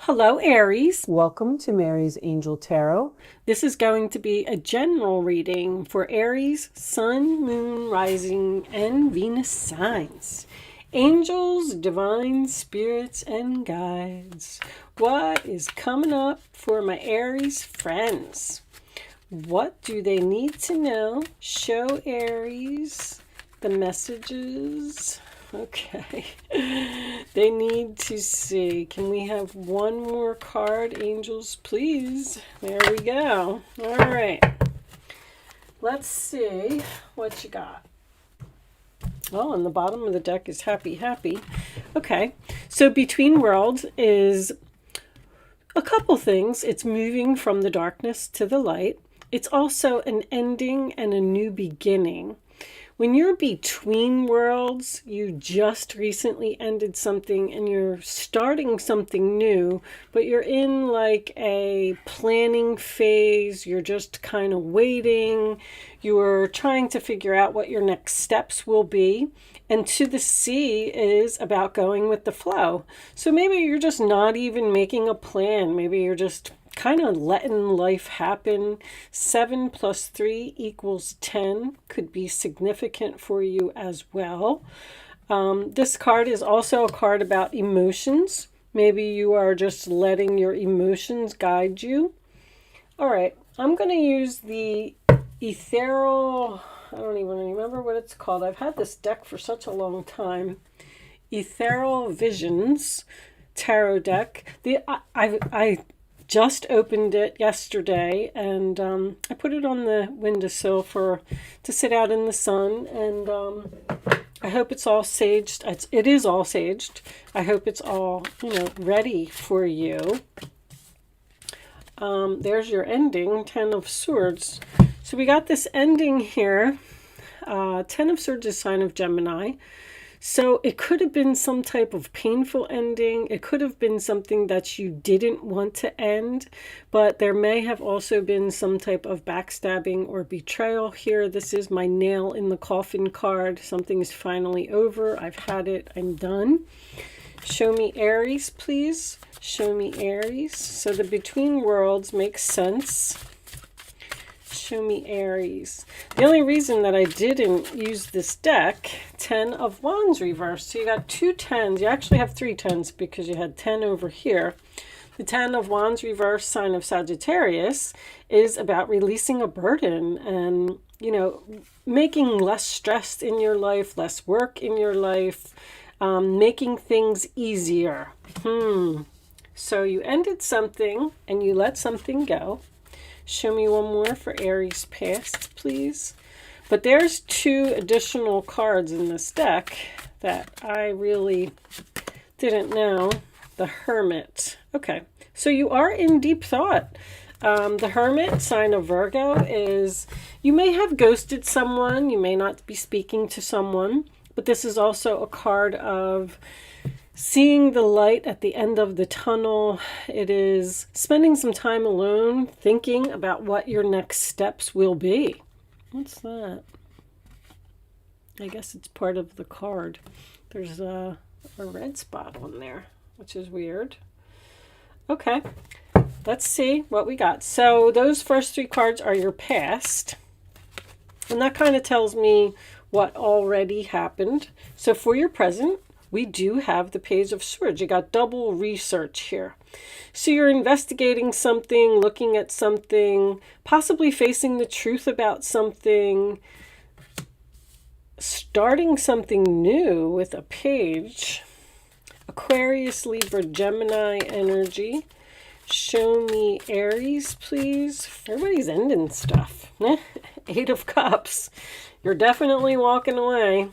Hello, Aries. Welcome to Mary's Angel Tarot. This is going to be a general reading for Aries, Sun, Moon, Rising, and Venus signs. Angels, divine spirits, and guides. What is coming up for my Aries friends? What do they need to know? Show Aries the messages. Okay. They need to see. Can we have one more card, angels, please? There we go. All right. Let's see what you got. Oh, and the bottom of the deck is happy, happy. Okay. So Between Worlds is a couple things. It's moving from the darkness to the light. It's also an ending and a new beginning. When you're between worlds, you just recently ended something and you're starting something new, but you're in like a planning phase. You're just kind of waiting. You're trying to figure out what your next steps will be. And To the Sea is about going with the flow. So maybe you're just not even making a plan. Maybe you're just kind of letting life happen. 7 plus 3 equals 10 could be significant for you as well. This card is also a card about emotions. Maybe you are just letting your emotions guide you. All right, I'm going to use the ethereal, I don't even remember what it's called. I've had this deck for such a long time. Ethereal Visions tarot deck. I just opened it yesterday, and I put it on the windowsill to sit out in the sun, and I hope it's all saged. It is all saged. I hope it's all, ready for you. There's your ending, 10 of Swords. So we got this ending here. 10 of Swords is sign of Gemini. So it could have been some type of painful ending. It could have been something that you didn't want to end, but there may have also been some type of backstabbing or betrayal here. This is my nail in the coffin card. Something is finally over. I've had it. I'm done. Show me Aries, please. Show me Aries. So the Between Worlds makes sense. Show me Aries. The only reason that I didn't use this deck, 10 of Wands reversed. So you got 2 10s. You actually have 3 10s because you had 10 over here. The 10 of Wands reversed, sign of Sagittarius, is about releasing a burden and, making less stress in your life, less work in your life, making things easier. So you ended something and you let something go. Show me one more for Aries past, please. But there's 2 additional cards in this deck that I really didn't know. The Hermit. Okay, so you are in deep thought. The Hermit, sign of Virgo, is you may have ghosted someone. You may not be speaking to someone. But this is also a card of seeing the light at the end of the tunnel. It is spending some time alone, thinking about what your next steps will be. What's that? I guess it's part of the card. There's a red spot on there, which is weird. Okay, let's see what we got. So those first 3 cards are your past. And that kind of tells me what already happened. So for your present, we do have the Page of Swords. You got double research here. So you're investigating something, looking at something, possibly facing the truth about something, starting something new with a page. Aquarius, Libra, Gemini energy. Show me Aries, please. Everybody's ending stuff. 8 of Cups. You're definitely walking away.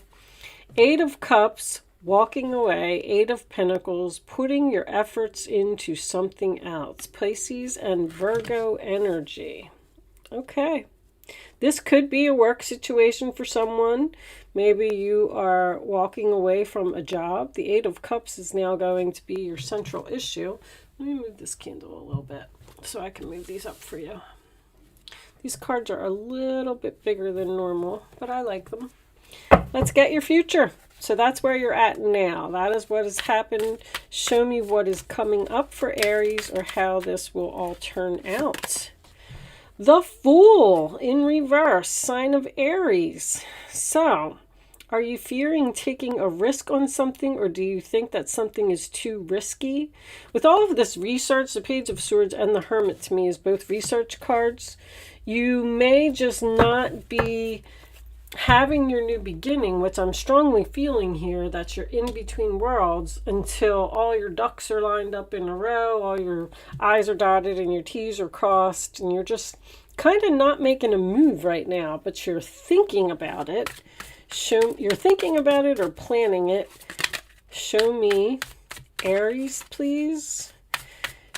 8 of Cups. Walking away, 8 of Pentacles, putting your efforts into something else. Pisces and Virgo energy. Okay. This could be a work situation for someone. Maybe you are walking away from a job. The 8 of Cups is now going to be your central issue. Let me move this candle a little bit so I can move these up for you. These cards are a little bit bigger than normal, but I like them. Let's get your future. So that's where you're at now. That is what has happened. Show me what is coming up for Aries, or how this will all turn out. The Fool in reverse, sign of Aries. So, are you fearing taking a risk on something, or do you think that something is too risky? With all of this research, the Page of Swords and the Hermit to me is both research cards. You may just not be having your new beginning, which I'm strongly feeling here, that you're in between worlds until all your ducks are lined up in a row, all your I's are dotted and your T's are crossed, and you're just kind of not making a move right now, but you're thinking about it. You're thinking about it or planning it. Show me Aries, please.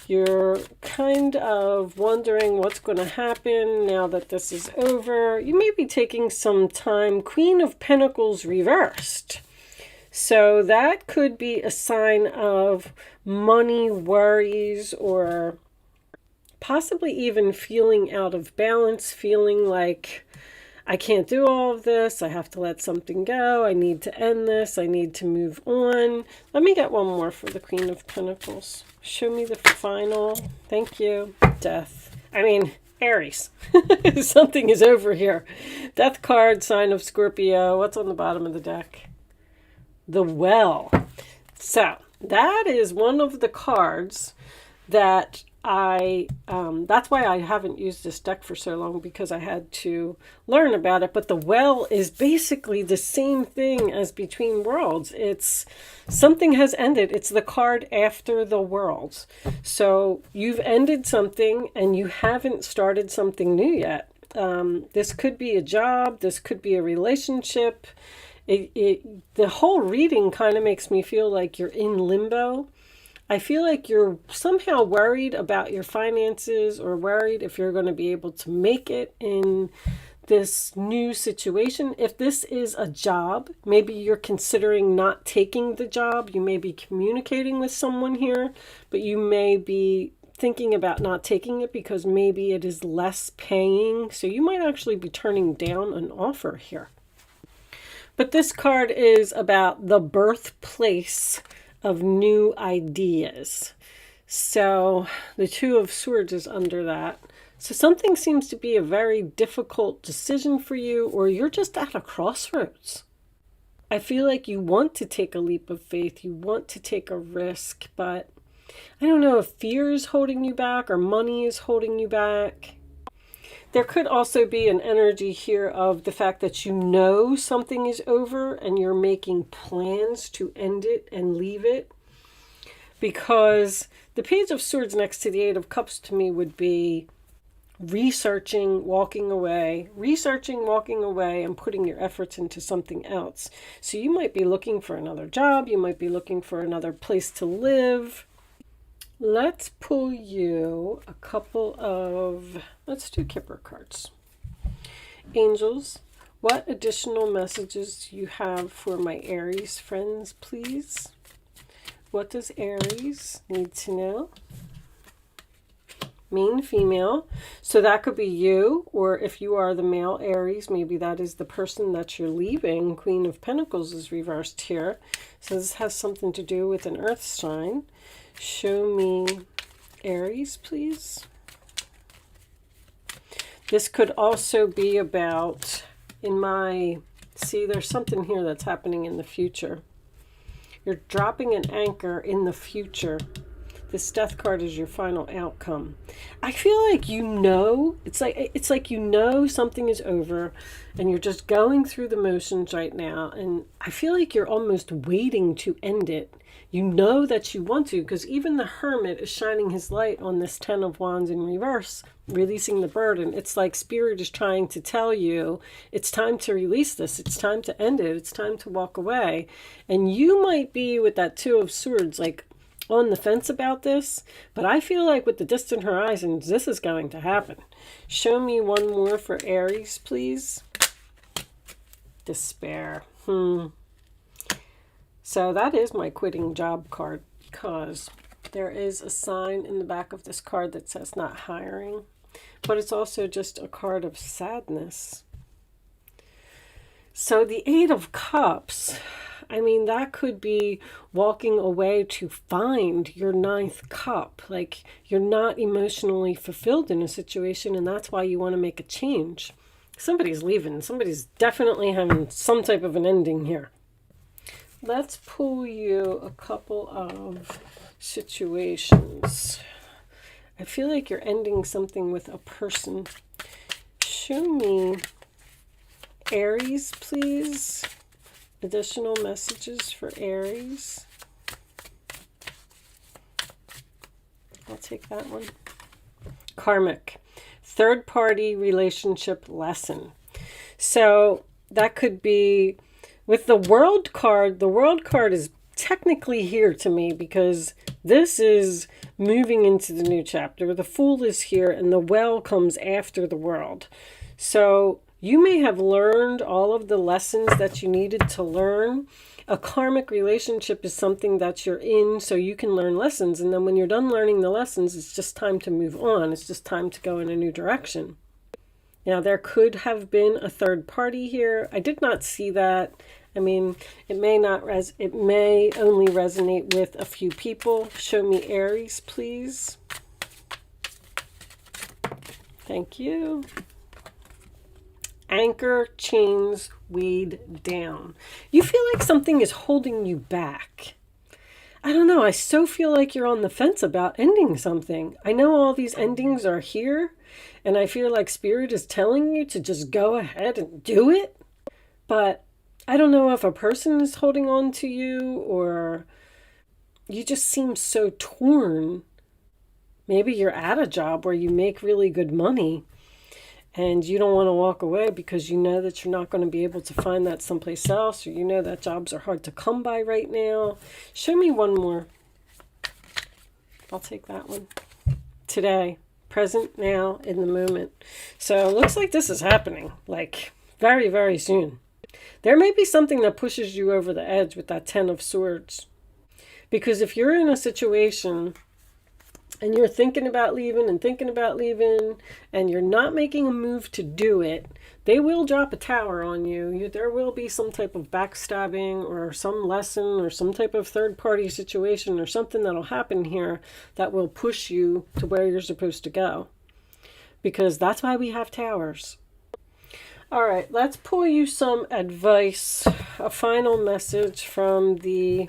You're kind of wondering what's going to happen now that this is over. You may be taking some time. Queen of Pentacles reversed. So that could be a sign of money worries, or possibly even feeling out of balance, feeling like I can't do all of this. I have to let something go. I need to end this. I need to move on. Let me get one more for the Queen of Pentacles. Show me the final. Thank you. Death. I mean, Aries. Something is over here. Death card, sign of Scorpio. What's on the bottom of the deck? The Well. So, that is one of the cards that that's why I haven't used this deck for so long, because I had to learn about it. But the Well is basically the same thing as Between Worlds. It's something has ended. It's the card after the worlds. So you've ended something and you haven't started something new yet. This could be a job. This could be a relationship. The whole reading kind of makes me feel like you're in limbo. I feel like you're somehow worried about your finances, or worried if you're going to be able to make it in this new situation. If this is a job, maybe you're considering not taking the job. You may be communicating with someone here, but you may be thinking about not taking it because maybe it is less paying. So you might actually be turning down an offer here. But this card is about the birthplace of new ideas. So the Two of Swords is under that. So something seems to be a very difficult decision for you, or you're just at a crossroads. I feel like you want to take a leap of faith. You want to take a risk, but I don't know if fear is holding you back or money is holding you back. There could also be an energy here of the fact that you know something is over and you're making plans to end it and leave it. Because the Page of Swords next to the Eight of Cups to me would be researching, walking away, and putting your efforts into something else. So you might be looking for another job. You might be looking for another place to live. Let's pull you a couple of, let's do Kipper cards. Angels, what additional messages do you have for my Aries friends, please? What does Aries need to know? Main, female. So that could be you, or if you are the male Aries, maybe that is the person that you're leaving. Queen of Pentacles is reversed here. So this has something to do with an earth sign. Show me Aries, please. This could also be about, see, there's something here that's happening in the future. You're dropping an anchor in the future. This Death card is your final outcome. I feel like you know, it's like you know something is over and you're just going through the motions right now, and I feel like you're almost waiting to end it. You know that you want to, because even the Hermit is shining his light on this Ten of Wands in reverse, releasing the burden. It's like Spirit is trying to tell you it's time to release this. It's time to end it. It's time to walk away. And you might be with that Two of Swords, like on the fence about this, but I feel like with the distant horizons, this is going to happen. Show me one more for Aries, please. Despair. So that is my quitting job card, because there is a sign in the back of this card that says not hiring, but it's also just a card of sadness. So the Eight of Cups, I mean, that could be walking away to find your ninth cup. Like, you're not emotionally fulfilled in a situation, and that's why you want to make a change. Somebody's leaving. Somebody's definitely having some type of an ending here. Let's pull you a couple of situations. I feel like you're ending something with a person. Show me Aries, please. Additional messages for Aries. I'll take that one. Karmic. Third party relationship lesson. So that could be with the World card. The World card is technically here to me because this is moving into the new chapter. The Fool is here and the Well comes after the World. So you may have learned all of the lessons that you needed to learn. A karmic relationship is something that you're in so you can learn lessons. And then when you're done learning the lessons, it's just time to move on. It's just time to go in a new direction. Now, there could have been a third party here. I did not see that. I mean, it may only resonate with a few people. Show me Aries, please. Thank you. Anchor, chains, weighed down. You feel like something is holding you back. I don't know. I so feel like you're on the fence about ending something. I know all these endings are here, and I feel like Spirit is telling you to just go ahead and do it. But I don't know if a person is holding on to you or you just seem so torn. Maybe you're at a job where you make really good money and you don't want to walk away because you know that you're not going to be able to find that someplace else, or you know that jobs are hard to come by right now. Show me one more. I'll take that one. Today, present, now, in the moment. So it looks like this is happening, like very, very soon. There may be something that pushes you over the edge with that 10 of Swords. Because if you're in a situation and you're thinking about leaving and you're not making a move to do it, they will drop a tower on you. There will be some type of backstabbing or some lesson or some type of third-party situation or something that'll happen here that will push you to where you're supposed to go. Because that's why we have towers. All right, let's pull you some advice, a final message from the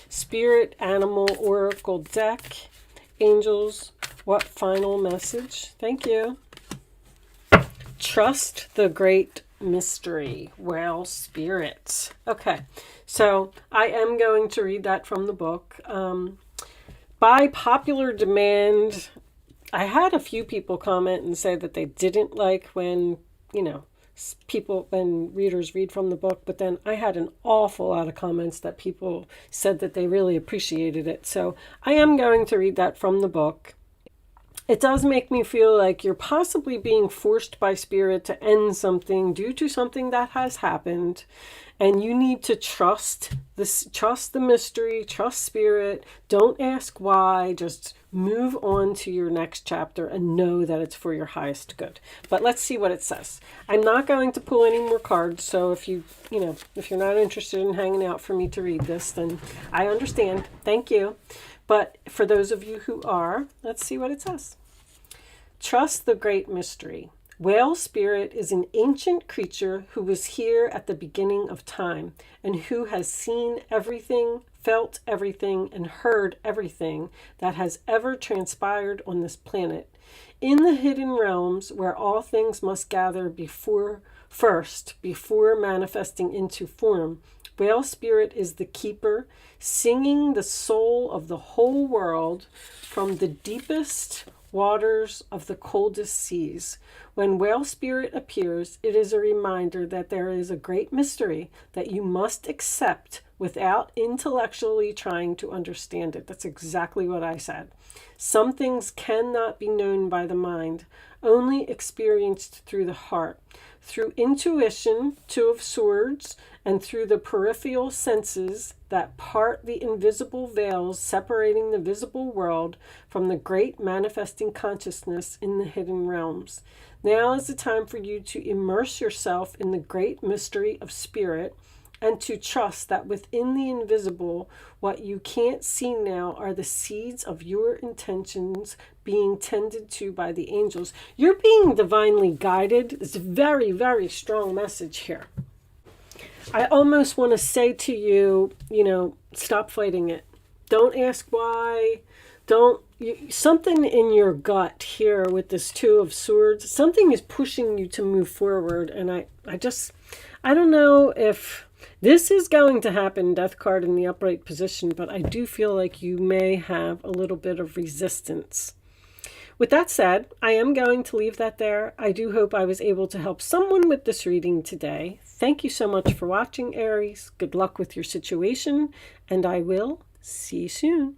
Spirit Animal Oracle deck. Angels, what final message? Thank you. Trust the great mystery. Well, Spirit. Okay, so I am going to read that from the book. By popular demand, I had a few people comment and say that they didn't like when, when readers read from the book, but then I had an awful lot of comments that people said that they really appreciated it. So I am going to read that from the book. It does make me feel like you're possibly being forced by Spirit to end something due to something that has happened. And you need to trust the mystery, trust Spirit. Don't ask why. Just move on to your next chapter and know that it's for your highest good. But let's see what it says. I'm not going to pull any more cards. So if you're not interested in hanging out for me to read this, then I understand. Thank you. But for those of you who are, let's see what it says. Trust the great mystery. Whale Spirit is an ancient creature who was here at the beginning of time and who has seen everything, felt everything, and heard everything that has ever transpired on this planet. In the hidden realms where all things must gather before manifesting into form, Whale Spirit is the keeper, singing the soul of the whole world from the deepest waters of the coldest seas. When Whale Spirit appears, it is a reminder that there is a great mystery that you must accept without intellectually trying to understand it. That's exactly what I said. Some things cannot be known by the mind, only experienced through the heart. Through intuition, 2 of Swords, and through the peripheral senses that part the invisible veils separating the visible world from the great manifesting consciousness in the hidden realms. Now is the time for you to immerse yourself in the great mystery of Spirit and to trust that within the invisible, what you can't see now are the seeds of your intentions being tended to by the angels. You're being divinely guided. It's a very, very strong message here. I almost want to say to you, stop fighting it. Don't ask why. Something in your gut here with this Two of Swords, something is pushing you to move forward. And I don't know if this is going to happen, Death card in the upright position, but I do feel like you may have a little bit of resistance. With that said, I am going to leave that there. I do hope I was able to help someone with this reading today. Thank you so much for watching, Aries. Good luck with your situation, and I will see you soon.